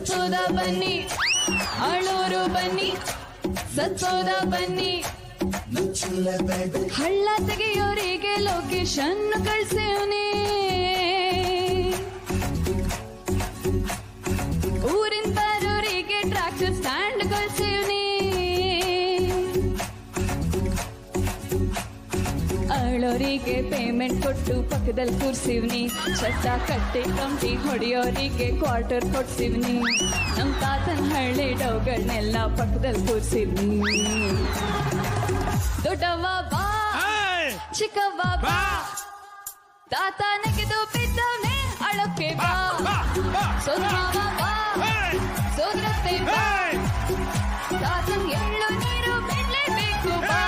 ಮುಚ್ಚೋದ ಬನ್ನಿ ಅಳೋರು ಬನ್ನಿ ಸತ್ತೋದ ಬನ್ನಿ ಹಳ್ಳ ತೆಗೆಯೋರಿಗೆ ಲೊಕೇಶನ್ ಕಳ್ಸೇವ್ನಿ ಊರಿನ ಬರೋರಿಗೆ ಟ್ರಾಕ್ಟರ್ ಸ್ಟ್ಯಾಂಡ್ ಕಳ್ಸೇವ್ನಿ ಅಳೋರಿಗೆ ಪೇಮೆಂಟ್ ಕೊಟ್ಟು ಪಕ್ಕದಲ್ಲಿ ಕೂರ್ಸಿವ್ನಿ ಚಟ್ಟ ಕಟ್ಟಿ ಕಂಟಿ ಹೊಡೆಯೋರಿಗೆ ಕ್ವಾರ್ಟರ್ ಕೊಡ್ಸಿವ್ನಿ ನಮ್ ತಾತನ ಹಳ್ಳಿ ಡೌಗಳನ್ನೆಲ್ಲ ಪಕ್ಕದಲ್ಲಿ ಕೂರ್ಸಿವ್ನಿ ದೊಡ್ಡವ್ವ ಬಾ ಚಿಕ್ಕವ್ವ ಬಾ ತಾತ ನೆಗೆದು ಬಿದ್ದವನೇ ಅಳಕ್ಕೆ ಬಾ ಸೋದರವ್ವ ಬಾ ಸೋದರತ್ತೆ ಬಾ ತಾತನ್ ಎಳ್ಳು ನೀರು ಬಿಡ್ಲೇಬೇಕು ಬಾ